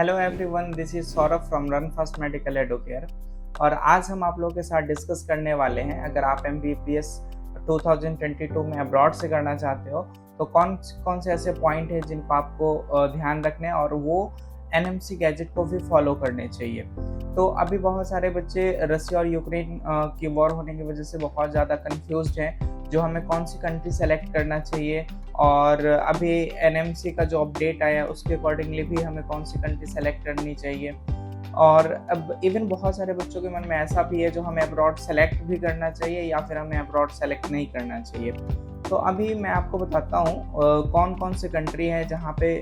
Hello everyone, this is Saurabh from run fast medical Educare. और आज हम आप लोगों के साथ डिस्कस करने वाले हैं, अगर आप MBBS 2022 में अब्रॉड से करना चाहते हो तो कौन कौन से ऐसे पॉइंट हैं जिनको आपको ध्यान रखने हैं और वो NMC गैजेट को भी फॉलो करने चाहिए। तो अभी बहुत सारे बच्चे रसिया और यूक्रेन की वॉर होने की वजह से बहुत ज़्यादा कंफ्यूज्ड हैं, जो हमें कौन सी कंट्री सेलेक्ट करना चाहिए और अभी NMC का जो अपडेट आया उसके अकॉर्डिंगली भी हमें कौन सी कंट्री सेलेक्ट करनी चाहिए। और अब इवन बहुत सारे बच्चों के मन में ऐसा भी है जो हमें अब्रॉड सेलेक्ट भी करना चाहिए या फिर हमें अब्रॉड सेलेक्ट नहीं करना चाहिए। तो अभी मैं आपको बताता हूँ कौन कौन से कंट्री है जहाँ पे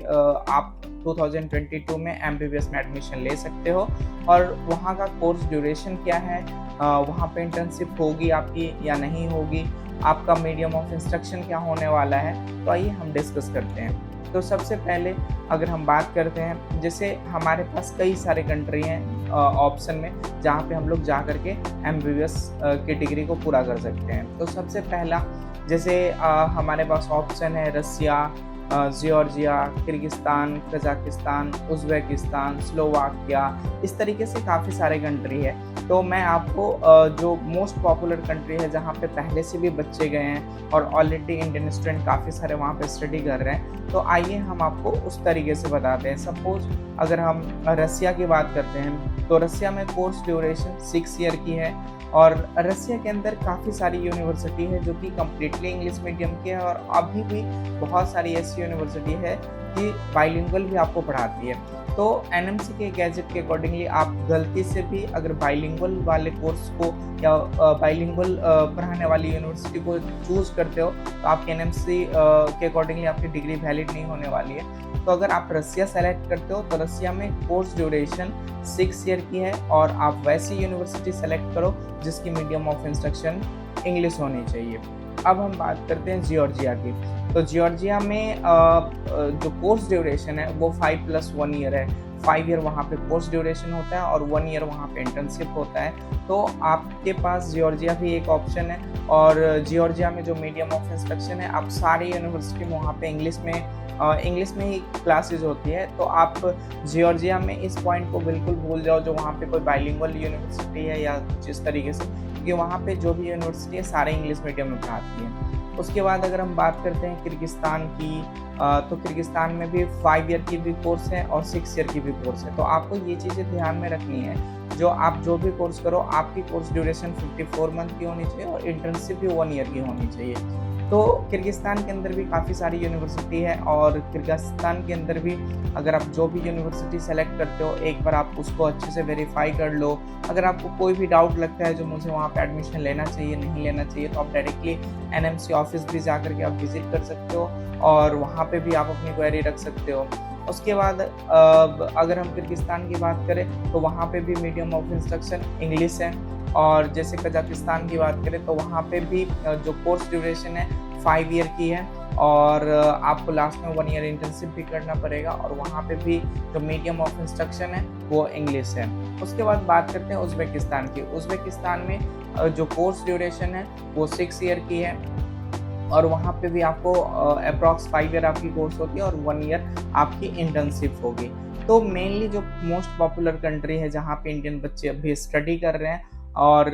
आप 2022 में MBBS में एडमिशन ले सकते हो और वहाँ का कोर्स ड्यूरेशन क्या है, वहाँ पे इंटर्नशिप होगी आपकी या नहीं होगी, आपका मीडियम ऑफ इंस्ट्रक्शन क्या होने वाला है। तो आइए हम डिस्कस करते हैं। तो सबसे पहले अगर हम बात करते हैं, जैसे हमारे पास कई सारे कंट्री हैं ऑप्शन में जहाँ पे हम लोग जा कर के MBBS की डिग्री को पूरा कर सकते हैं। तो सबसे पहला जैसे हमारे पास ऑप्शन है Russia, Georgia, Kyrgyzstan, Kazakhstan, Uzbekistan, Slovakia, इस तरीके से काफ़ी सारे कंट्री है। तो मैं आपको जो मोस्ट पॉपुलर कंट्री है जहाँ पे पहले से भी बच्चे गए हैं और ऑलरेडी इंडियन स्टूडेंट काफ़ी सारे वहाँ पे स्टडी कर रहे हैं, तो आइए हम आपको उस तरीके से बताते हैं। सपोज अगर हम रसिया की बात करते हैं तो रसिया में कोर्स ड्यूरेशन 6 ईयर की है और रसिया के अंदर काफ़ी सारी यूनिवर्सिटी है जो कि कम्प्लीटली इंग्लिश मीडियम की है और अभी भी बहुत सारी ऐसी यूनिवर्सिटी है कि बाइलिंगुअल भी आपको पढ़ाती है। तो NMC के गैजेट के अकॉर्डिंगली आप गलती से भी अगर बाइलिंगुअल वाले कोर्स को या बाइलिंगुअल पढ़ाने वाली यूनिवर्सिटी को चूज़ करते हो तो आपकी NMC के अकॉर्डिंगली आपकी डिग्री वैलिड नहीं होने वाली है। तो अगर आप रसिया सेलेक्ट करते हो तो रसिया में कोर्स ड्यूरेशन 6 ईयर की है और आप वैसी यूनिवर्सिटी सेलेक्ट करो जिसकी मीडियम ऑफ इंस्ट्रक्शन इंग्लिश होनी चाहिए। अब हम बात करते हैं जॉर्जिया की। तो जॉर्जिया में जो कोर्स ड्यूरेशन है वो 5+1 ईयर है। 5 ईयर वहाँ पे कोर्स ड्यूरेशन होता है और 1 ईयर वहाँ पे इंटर्नशिप होता है। तो आपके पास जॉर्जिया भी एक ऑप्शन है और जॉर्जिया में जो मीडियम ऑफ इंस्ट्रक्शन है, आप सारी यूनिवर्सिटी में वहाँ पे इंग्लिश में ही क्लासेज होती है। तो आप जॉर्जिया में इस पॉइंट को बिल्कुल भूल जाओ जो वहाँ पे कोई बाइलिंगुअल यूनिवर्सिटी है या कुछ इस तरीके से, क्योंकि वहाँ पे जो भी यूनिवर्सिटी है सारे इंग्लिश मीडियम में पढ़ाती है। उसके बाद अगर हम बात करते हैं किर्गिस्तान की, तो किर्गिस्तान में भी 5 ईयर की भी कोर्स है और 6 ईयर की भी कोर्स है। तो आपको ये चीज़ें ध्यान में रखनी है, जो भी कोर्स करो आपकी कोर्स ड्यूरेशन 54 मंथ की होनी चाहिए और इंटर्नशिप भी 1 ईयर की होनी चाहिए। तो किर्गिस्तान के अंदर भी काफ़ी सारी यूनिवर्सिटी है और किर्गिस्तान के अंदर भी अगर आप जो भी यूनिवर्सिटी सेलेक्ट करते हो एक बार आप उसको अच्छे से वेरीफाई कर लो। अगर आपको कोई भी डाउट लगता है जो मुझे वहाँ पे एडमिशन लेना चाहिए नहीं लेना चाहिए, तो आप डायरेक्टली NMC ऑफिस भी जा कर के आप विजिट कर सकते हो और वहाँ पे भी आप अपनी क्वेरी रख सकते हो। उसके बाद अगर हम किर्गिस्तान की बात करें तो वहाँ पे भी मीडियम ऑफ इंस्ट्रक्शन इंग्लिश है और जैसे कजाकिस्तान की बात करें तो वहाँ पे भी जो कोर्स ड्यूरेशन है 5 ईयर की है और आपको लास्ट में 1 ईयर इंटर्नशिप भी करना पड़ेगा और वहाँ पे भी जो मीडियम ऑफ इंस्ट्रक्शन है वो इंग्लिश है। उसके बाद बात करते हैं उज़्बेकिस्तान की। उज़्बेकिस्तान में जो कोर्स ड्यूरेशन है वो 6 ईयर की है और वहाँ पे भी आपको अप्रॉक्स 5 ईयर आपकी कोर्स होती है और 1 ईयर आपकी इंटर्नशिप होगी। तो मेनली जो मोस्ट पॉपुलर कंट्री है जहाँ पे इंडियन बच्चे अभी स्टडी कर रहे हैं और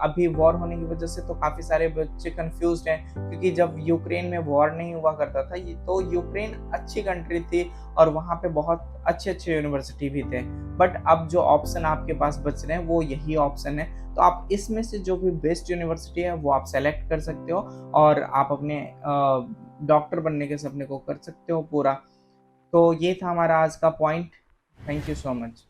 अभी वॉर होने की वजह से तो काफ़ी सारे बच्चे कंफ्यूज्ड हैं, क्योंकि जब यूक्रेन में वॉर नहीं हुआ करता था ये तो यूक्रेन अच्छी कंट्री थी और वहाँ पे बहुत अच्छे अच्छे यूनिवर्सिटी भी थे। बट अब जो ऑप्शन आपके पास बच रहे हैं वो यही ऑप्शन है। तो आप इसमें से जो भी बेस्ट यूनिवर्सिटी है वो आप सेलेक्ट कर सकते हो और आप अपने डॉक्टर बनने के सपने को कर सकते हो पूरा। तो ये था हमारा आज का point. Thank you so much.